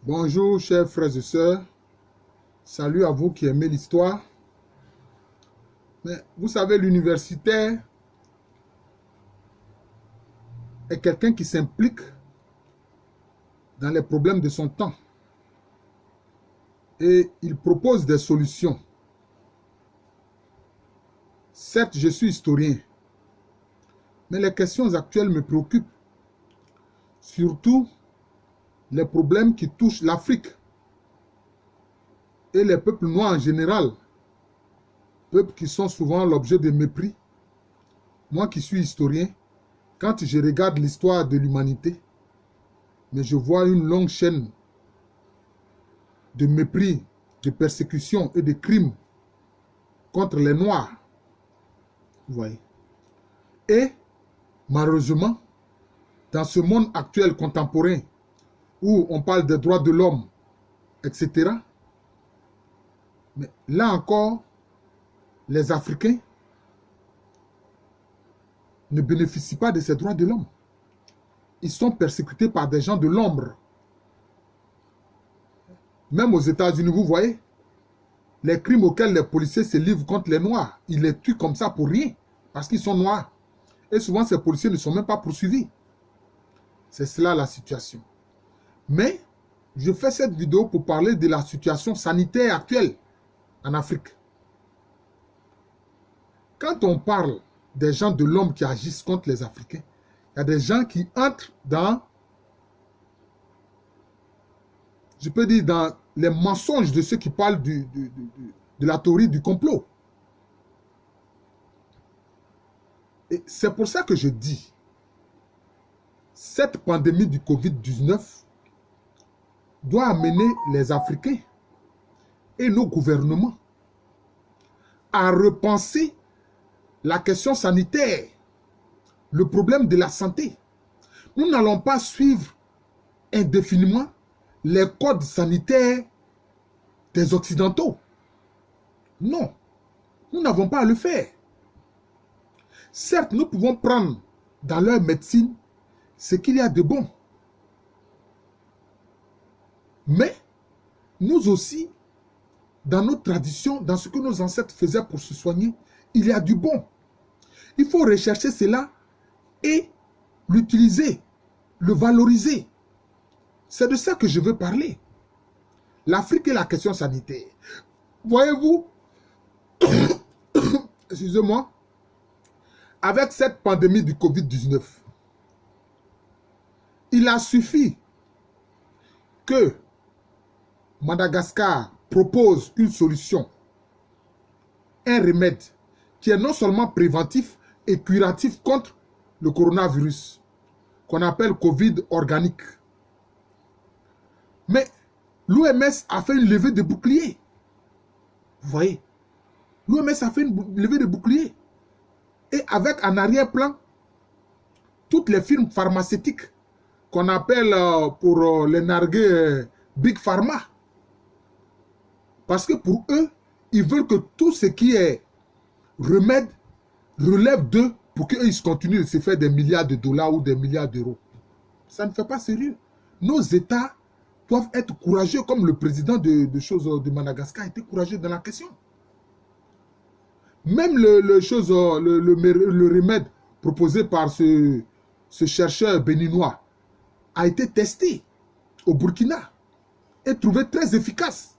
Bonjour chers frères et sœurs, salut à vous qui aimez l'histoire. Mais vous savez, l'universitaire est quelqu'un qui s'implique dans les problèmes de son temps et il propose des solutions. Certes, je suis historien, mais les questions actuelles me préoccupent, surtout les problèmes qui touchent l'Afrique et les peuples noirs en général, peuples qui sont souvent l'objet de mépris. Moi qui suis historien, quand je regarde l'histoire de l'humanité, mais je vois une longue chaîne de mépris, de persécutions et de crimes contre les Noirs. Vous voyez. Et malheureusement, dans ce monde actuel contemporain, où on parle des droits de l'homme, etc., mais là encore, les Africains ne bénéficient pas de ces droits de l'homme. Ils sont persécutés par des gens de l'ombre. Même aux États-Unis, vous voyez, les crimes auxquels les policiers se livrent contre les Noirs, ils les tuent comme ça pour rien, parce qu'ils sont noirs. Et souvent, ces policiers ne sont même pas poursuivis. C'est cela la situation. Mais, je fais cette vidéo pour parler de la situation sanitaire actuelle en Afrique. Quand on parle des gens de l'homme qui agissent contre les Africains, il y a des gens qui entrent dans, je peux dire, dans les mensonges de ceux qui parlent de la théorie du complot. Et c'est pour ça que je dis, cette pandémie du Covid-19 doit amener les Africains et nos gouvernements à repenser la question sanitaire, le problème de la santé. Nous n'allons pas suivre indéfiniment les codes sanitaires des Occidentaux. Non, nous n'avons pas à le faire. Certes, nous pouvons prendre dans leur médecine ce qu'il y a de bon. Mais nous aussi, dans nos traditions, dans ce que nos ancêtres faisaient pour se soigner, il y a du bon. Il faut rechercher cela et l'utiliser, le valoriser. C'est de ça que je veux parler. L'Afrique et la question sanitaire. Voyez-vous, excusez-moi, avec cette pandémie du Covid-19, il a suffi que Madagascar propose une solution, un remède qui est non seulement préventif et curatif contre le coronavirus, qu'on appelle Covid organique. Mais l'OMS a fait une levée de bouclier. Vous voyez, l'OMS a fait une levée de bouclier. Et avec en arrière-plan, toutes les firmes pharmaceutiques qu'on appelle pour les narguer Big Pharma. Parce que pour eux, ils veulent que tout ce qui est remède relève d'eux pour qu'ils continuent de se faire des milliards de dollars ou des milliards d'euros. Ça ne fait pas sérieux. Nos États doivent être courageux, comme le président de Madagascar était courageux dans la question. Même le remède proposé par ce chercheur béninois a été testé au Burkina et trouvé très efficace.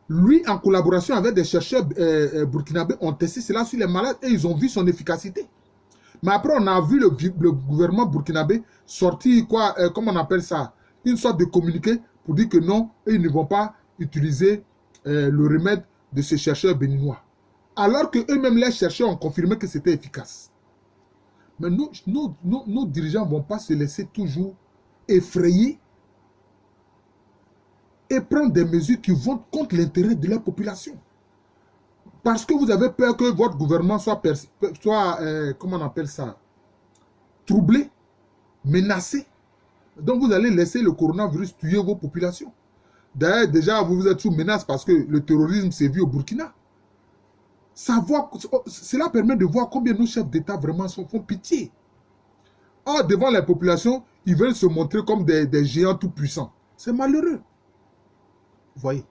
Lui, en collaboration avec des chercheurs burkinabés, ont testé cela sur les malades et ils ont vu son efficacité. Mais après, on a vu le gouvernement burkinabé sortir, comment on appelle ça, une sorte de communiqué pour dire que non, ils ne vont pas utiliser le remède de ces chercheurs béninois. Alors que eux-mêmes, les chercheurs ont confirmé que c'était efficace. Mais nos dirigeants ne vont pas se laisser toujours effrayer et prendre des mesures qui vont contre l'intérêt de la population. Parce que vous avez peur que votre gouvernement soit comment on appelle ça, troublé, menacé. Donc vous allez laisser le coronavirus tuer vos populations. D'ailleurs, déjà, vous êtes sous menace parce que le terrorisme s'est vu au Burkina. Cela permet de voir combien nos chefs d'État vraiment font pitié. Or, devant la population, ils veulent se montrer comme des géants tout puissants. C'est malheureux. Vous voyez,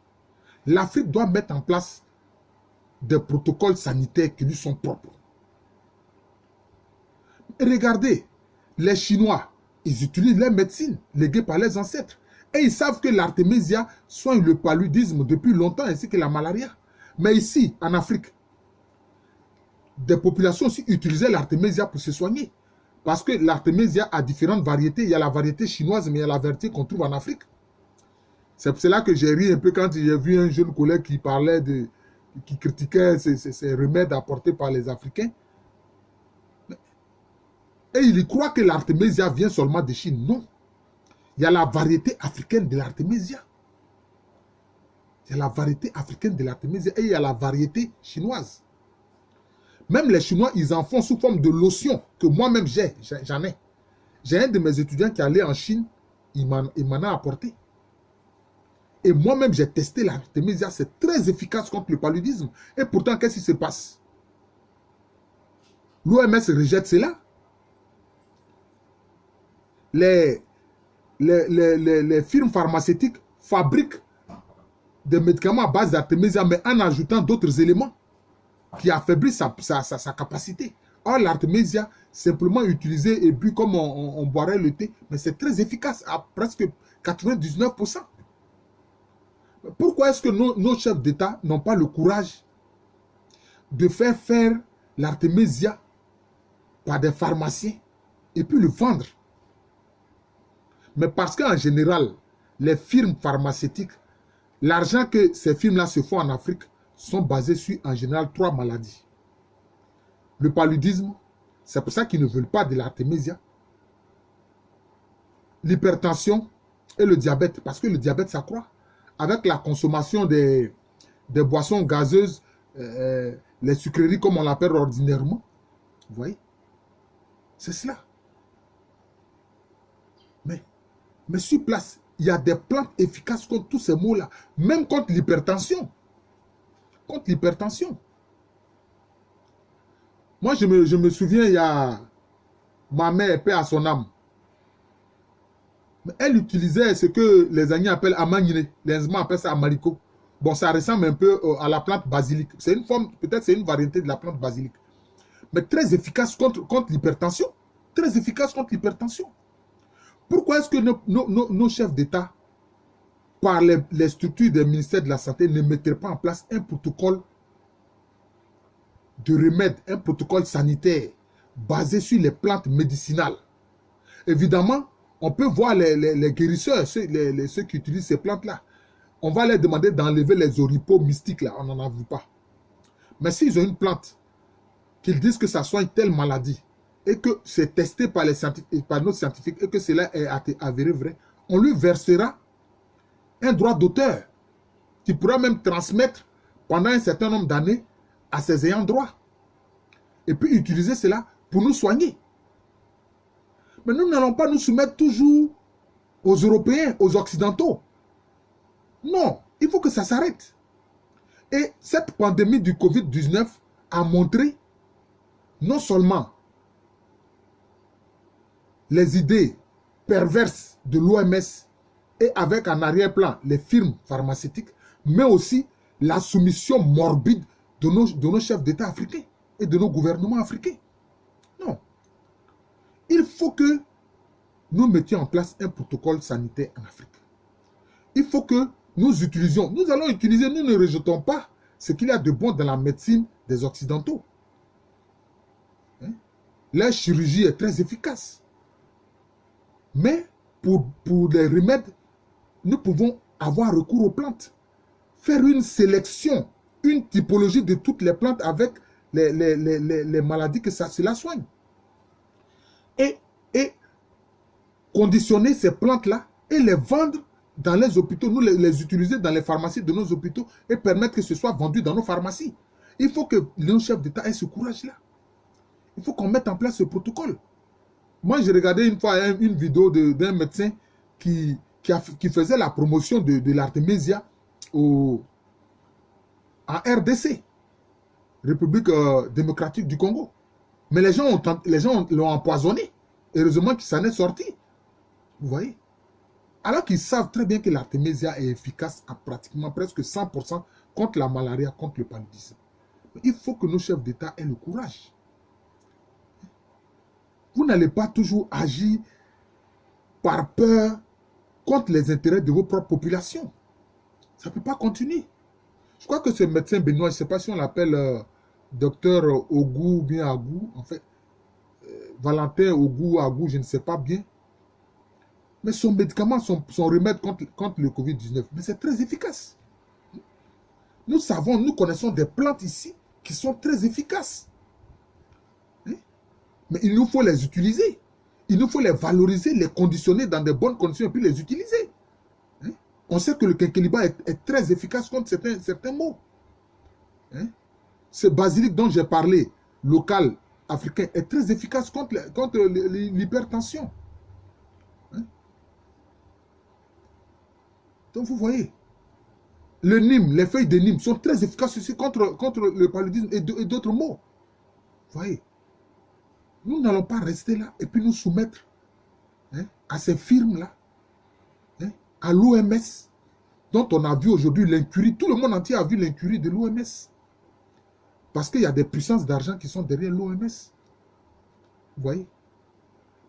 l'Afrique doit mettre en place des protocoles sanitaires qui lui sont propres. Et regardez, les Chinois, ils utilisent leur médecine léguée par leurs ancêtres. Et ils savent que l'artémisia soigne le paludisme depuis longtemps, ainsi que la malaria. Mais ici, en Afrique, des populations aussi utilisaient l'artémisia pour se soigner. Parce que l'artémisia a différentes variétés. Il y a la variété chinoise, mais il y a la variété qu'on trouve en Afrique. C'est pour cela que j'ai ri un peu quand j'ai vu un jeune collègue qui parlait qui critiquait ces remèdes apportés par les Africains. Et il croit que l'artémisia vient seulement de Chine. Non. Il y a la variété africaine de l'artémisia. Il y a la variété africaine de l'artémisia et il y a la variété chinoise. Même les Chinois, ils en font sous forme de lotion que moi-même j'en ai. J'ai un de mes étudiants qui est allé en Chine, il m'en a apporté. Et moi-même, j'ai testé l'artémisia, c'est très efficace contre le paludisme. Et pourtant, qu'est-ce qui se passe? L'OMS rejette cela. Les firmes pharmaceutiques fabriquent des médicaments à base d'artémisia, mais en ajoutant d'autres éléments qui affaiblissent sa capacité. Or, l'artémisia, simplement utilisée et bu comme on boirait le thé, mais c'est très efficace à presque 99%. Pourquoi est-ce que nos chefs d'État n'ont pas le courage de faire l'artémisia par des pharmaciens et puis le vendre? Mais parce qu'en général, les firmes pharmaceutiques, l'argent que ces firmes-là se font en Afrique sont basés sur, en général, 3 maladies. Le paludisme, c'est pour ça qu'ils ne veulent pas de l'artémisia. L'hypertension et le diabète, parce que le diabète s'accroît. Avec la consommation des boissons gazeuses, les sucreries comme on l'appelle ordinairement. Vous voyez? C'est cela. Mais sur place, il y a des plantes efficaces contre tous ces maux-là. Même contre l'hypertension. Contre l'hypertension. Moi, je me souviens, il y a ma mère, paix à son âme. Mais elle utilisait ce que les Agnés appellent amagnine. Les Nzma appellent ça amaricot. Bon, ça ressemble un peu à la plante basilic. C'est une forme, peut-être c'est une variété de la plante basilic. Mais très efficace contre l'hypertension. Très efficace contre l'hypertension. Pourquoi est-ce que nos chefs d'État, par les structures des ministères de la Santé, ne mettraient pas en place un protocole de remède, un protocole sanitaire basé sur les plantes médicinales? Évidemment, on peut voir les guérisseurs, ceux qui utilisent ces plantes-là. On va leur demander d'enlever les oripeaux mystiques, là, on n'en a vu pas. Mais s'ils ont une plante, qu'ils disent que ça soigne telle maladie, et que c'est testé par nos scientifiques, et que cela est avéré vrai, on lui versera un droit d'auteur qui pourra même transmettre pendant un certain nombre d'années à ses ayants droit. Et puis utiliser cela pour nous soigner. Mais nous n'allons pas nous soumettre toujours aux Européens, aux Occidentaux. Non, il faut que ça s'arrête. Et cette pandémie du Covid-19 a montré non seulement les idées perverses de l'OMS et avec en arrière-plan les firmes pharmaceutiques, mais aussi la soumission morbide de nos chefs d'État africains et de nos gouvernements africains. Non. Il faut que nous mettions en place un protocole sanitaire en Afrique. Il faut que nous utilisions, nous allons utiliser, nous ne rejetons pas ce qu'il y a de bon dans la médecine des Occidentaux. Hein? La chirurgie est très efficace. Mais pour les remèdes, nous pouvons avoir recours aux plantes. Faire une sélection, une typologie de toutes les plantes avec les maladies que cela soigne. Et conditionner ces plantes-là et les vendre dans les hôpitaux, nous les utiliser dans les pharmacies de nos hôpitaux et permettre que ce soit vendu dans nos pharmacies. Il faut que nos chefs d'État aient ce courage-là. Il faut qu'on mette en place ce protocole. Moi, j'ai regardé une fois une vidéo d'un médecin qui faisait la promotion de l'artémisia en RDC, République démocratique du Congo. Mais les gens l'ont empoisonné. Heureusement qu'il s'en est sorti. Vous voyez? Alors qu'ils savent très bien que l'artémisia est efficace à pratiquement presque 100% contre la malaria, contre le paludisme. Mais il faut que nos chefs d'État aient le courage. Vous n'allez pas toujours agir par peur contre les intérêts de vos propres populations. Ça ne peut pas continuer. Je crois que ce médecin Benoît, je ne sais pas si on l'appelle docteur Ogou ou bien Agou, en fait, Valentin Ogou, Agou, je ne sais pas bien. Mais son médicament, son remède contre le Covid-19, mais c'est très efficace. Nous savons, nous connaissons des plantes ici qui sont très efficaces. Hein? Mais il nous faut les utiliser. Il nous faut les valoriser, les conditionner dans de bonnes conditions et puis les utiliser. Hein? On sait que le quinqueliba est très efficace contre certains maux. Hein? Ce basilic dont j'ai parlé, local, africain, est très efficace contre l'hypertension. Hein? Donc vous voyez, le Nîmes, les feuilles de Nîmes sont très efficaces aussi contre le paludisme et d'autres maux. Vous voyez, nous n'allons pas rester là et puis nous soumettre, hein, à ces firmes-là, hein, à l'OMS, dont on a vu aujourd'hui l'incurie. Tout le monde entier a vu l'incurie de l'OMS. Parce qu'il y a des puissances d'argent qui sont derrière l'OMS. Vous voyez,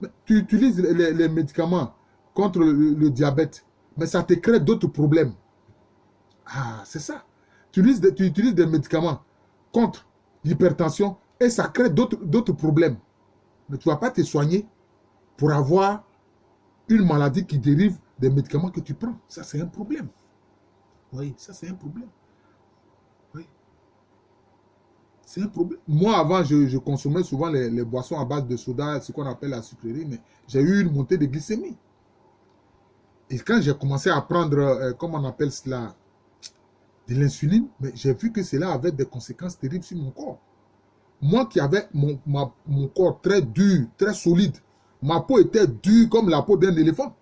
mais tu utilises les médicaments contre le diabète, mais ça te crée d'autres problèmes. Ah, c'est ça. Tu utilises des médicaments contre l'hypertension et ça crée d'autres problèmes. Mais tu ne vas pas te soigner pour avoir une maladie qui dérive des médicaments que tu prends. Ça, c'est un problème. Oui, ça, c'est un problème. Oui. C'est un problème. Moi, avant, je consommais souvent les boissons à base de soda, ce qu'on appelle la sucrerie, mais j'ai eu une montée de glycémie. Et quand j'ai commencé à prendre, comment on appelle cela, de l'insuline, mais j'ai vu que cela avait des conséquences terribles sur mon corps. Moi qui avais mon corps très dur, très solide, ma peau était dure comme la peau d'un éléphant.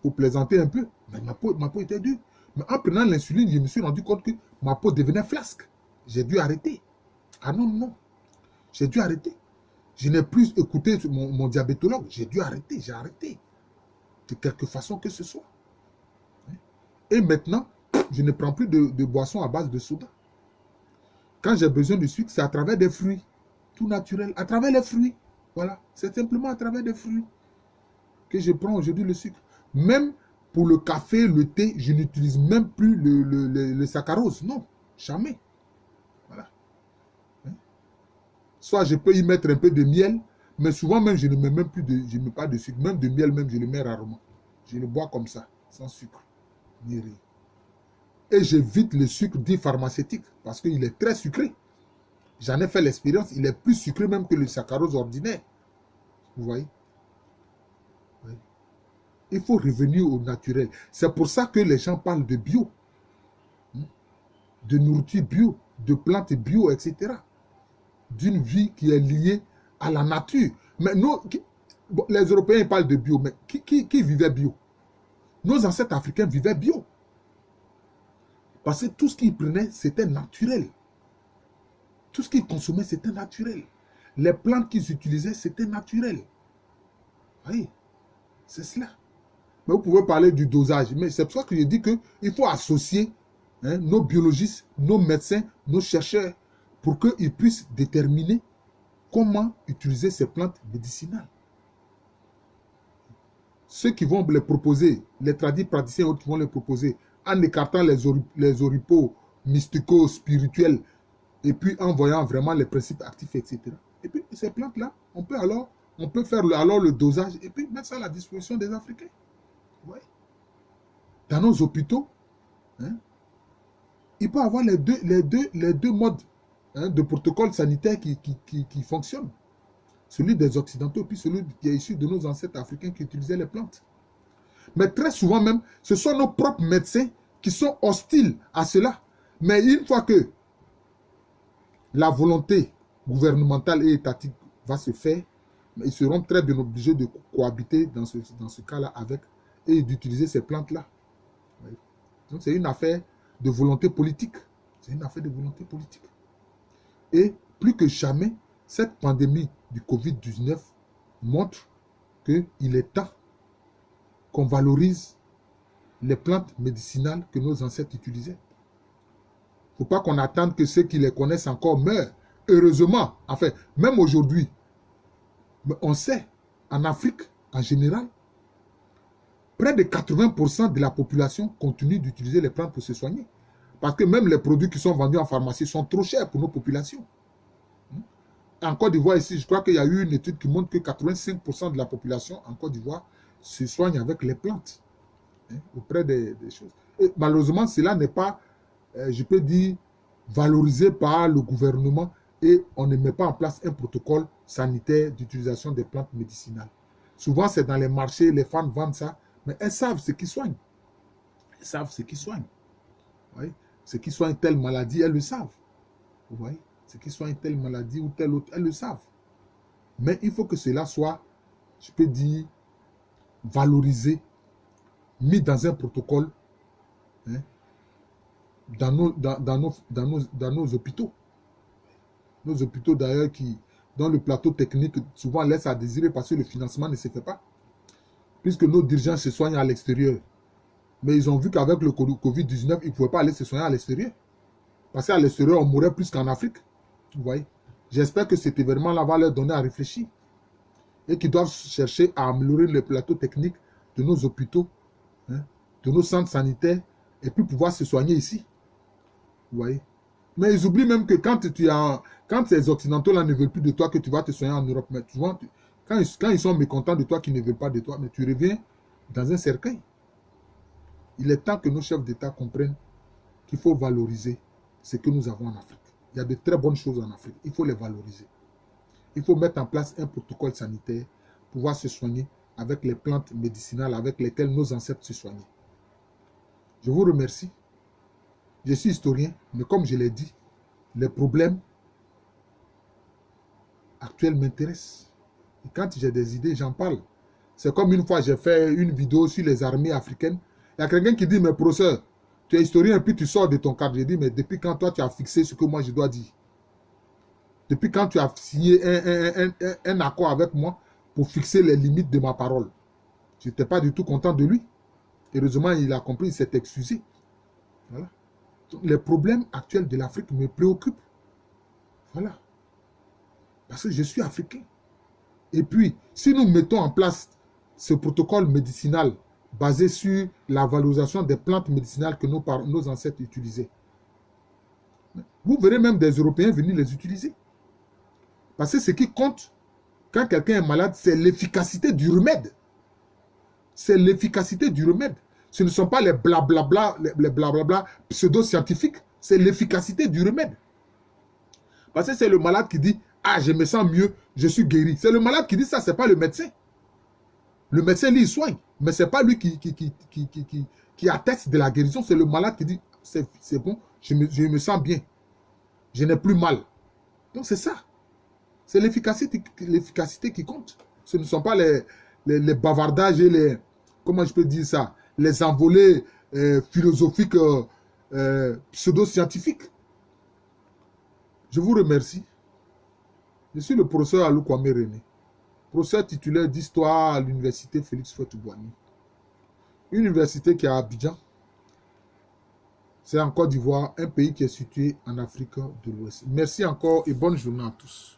Pour plaisanter un peu, mais ma peau était dure. Mais en prenant l'insuline, je me suis rendu compte que ma peau devenait flasque. J'ai dû arrêter. Ah non, non. J'ai dû arrêter. Je n'ai plus écouté mon diabétologue. J'ai dû arrêter. J'ai arrêté. De quelque façon que ce soit. Et maintenant, je ne prends plus de boissons à base de soda. Quand j'ai besoin de sucre, c'est à travers des fruits. Tout naturel. À travers les fruits. Voilà. C'est simplement à travers des fruits que je prends aujourd'hui le sucre. Même pour le café, le thé, je n'utilise même plus le saccharose. Non, jamais. Voilà. Hein? Soit je peux y mettre un peu de miel, mais souvent même, je ne mets même plus je ne mets pas de sucre. Même de miel, même, je le mets rarement. Je le bois comme ça, sans sucre, ni rien. Et j'évite le sucre dit pharmaceutique, parce qu'il est très sucré. J'en ai fait l'expérience, il est plus sucré même que le saccharose ordinaire. Vous voyez? Oui. Il faut revenir au naturel. C'est pour ça que les gens parlent de bio, de nourriture bio, de plantes bio, etc. D'une vie qui est liée à la nature. Mais nous, les Européens parlent de bio, mais qui vivait bio? Nos ancêtres africains vivaient bio. Parce que tout ce qu'ils prenaient, c'était naturel. Tout ce qu'ils consommaient, c'était naturel. Les plantes qu'ils utilisaient, c'était naturel. Oui, c'est cela. Mais vous pouvez parler du dosage. Mais c'est pour ça que je dis qu'il faut associer, hein, nos biologistes, nos médecins, nos chercheurs, pour qu'ils puissent déterminer comment utiliser ces plantes médicinales. Ceux qui vont les proposer, les praticiens autres qui vont les proposer, en écartant les oripeaux mystico-spirituels, et puis en voyant vraiment les principes actifs, etc. Et puis ces plantes-là, on peut faire alors le dosage, et puis mettre ça à la disposition des Africains. Ouais. Dans nos hôpitaux, hein, il peut y avoir les deux modes, hein, de protocole sanitaire qui fonctionnent. Celui des Occidentaux, puis celui qui est issu de nos ancêtres africains qui utilisaient les plantes. Mais très souvent même, ce sont nos propres médecins qui sont hostiles à cela. Mais une fois que la volonté gouvernementale et étatique va se faire, ils seront très bien obligés de cohabiter dans ce cas-là avec et d'utiliser ces plantes-là. Donc c'est une affaire de volonté politique. C'est une affaire de volonté politique. Et plus que jamais, cette pandémie du Covid-19 montre qu'il est temps qu'on valorise les plantes médicinales que nos ancêtres utilisaient. Il ne faut pas qu'on attende que ceux qui les connaissent encore meurent. Heureusement, enfin, même aujourd'hui, on sait, en Afrique, en général, près de 80% de la population continue d'utiliser les plantes pour se soigner. Parce que même les produits qui sont vendus en pharmacie sont trop chers pour nos populations. En Côte d'Ivoire, ici, je crois qu'il y a eu une étude qui montre que 85% de la population en Côte d'Ivoire se soigne avec les plantes, auprès des choses. Et malheureusement, cela n'est pas, je peux dire, valorisé par le gouvernement et on ne met pas en place un protocole sanitaire d'utilisation des plantes médicinales. Souvent, c'est dans les marchés, les femmes vendent ça, mais elles savent ce qui soigne. Elles savent ce qui soigne. Vous voyez? Ce qui soigne telle maladie, elles le savent. Vous voyez? Ce qui soigne telle maladie ou telle autre, elles le savent. Mais il faut que cela soit, je peux dire, valorisé, mis dans un protocole, hein, dans nos hôpitaux. Nos hôpitaux d'ailleurs qui, dans le plateau technique, souvent laissent à désirer parce que le financement ne se fait pas. Puisque nos dirigeants se soignent à l'extérieur. Mais ils ont vu qu'avec le Covid-19, ils ne pouvaient pas aller se soigner à l'extérieur. Parce qu'à l'extérieur, on mourrait plus qu'en Afrique. Vous voyez? J'espère que cet événement-là va leur donner à réfléchir. Et qu'ils doivent chercher à améliorer le plateau technique de nos hôpitaux, hein, de nos centres sanitaires, et puis pouvoir se soigner ici. Vous voyez? Mais ils oublient même que quand ces Occidentaux-là ne veulent plus de toi, que tu vas te soigner en Europe, mais tu vois, quand ils sont mécontents de toi, qu'ils ne veulent pas de toi, mais tu reviens dans un cercueil. Il est temps que nos chefs d'État comprennent qu'il faut valoriser ce que nous avons en Afrique. Il y a de très bonnes choses en Afrique. Il faut les valoriser. Il faut mettre en place un protocole sanitaire pour pouvoir se soigner avec les plantes médicinales avec lesquelles nos ancêtres se soignaient. Je vous remercie. Je suis historien, mais comme je l'ai dit, les problèmes actuels m'intéressent. Et quand j'ai des idées, j'en parle. C'est comme une fois, j'ai fait une vidéo sur les armées africaines. Il y a quelqu'un qui dit, mais professeur, tu es historien et puis tu sors de ton cadre. J'ai dit, mais depuis quand toi tu as fixé ce que moi je dois dire? Depuis quand tu as signé un accord avec moi pour fixer les limites de ma parole? Je n'étais pas du tout content de lui. Heureusement, il a compris, il s'est excusé. Voilà. Donc, les problèmes actuels de l'Afrique me préoccupent. Voilà. Parce que je suis africain. Et puis, si nous mettons en place ce protocole médicinal basé sur la valorisation des plantes médicinales que nos ancêtres utilisaient, vous verrez même des Européens venir les utiliser. Parce que ce qui compte, quand quelqu'un est malade, c'est l'efficacité du remède. C'est l'efficacité du remède. Ce ne sont pas les blablabla pseudo-scientifiques, c'est l'efficacité du remède. Parce que c'est le malade qui dit, ah, je me sens mieux, je suis guéri. C'est le malade qui dit ça, ce n'est pas le médecin. Le médecin, lui, il soigne, mais ce n'est pas lui qui atteste de la guérison, c'est le malade qui dit, c'est bon, je me sens bien, je n'ai plus mal. Donc c'est ça. C'est l'efficacité qui compte. Ce ne sont pas les bavardages et les, comment je peux dire ça, les envolées philosophiques pseudo-scientifiques. Je vous remercie. Je suis le professeur Alou Kwame René, professeur titulaire d'histoire à l'université Félix Houphouët-Boigny. Une université qui est à Abidjan. C'est en Côte d'Ivoire, un pays qui est situé en Afrique de l'Ouest. Merci encore et bonne journée à tous.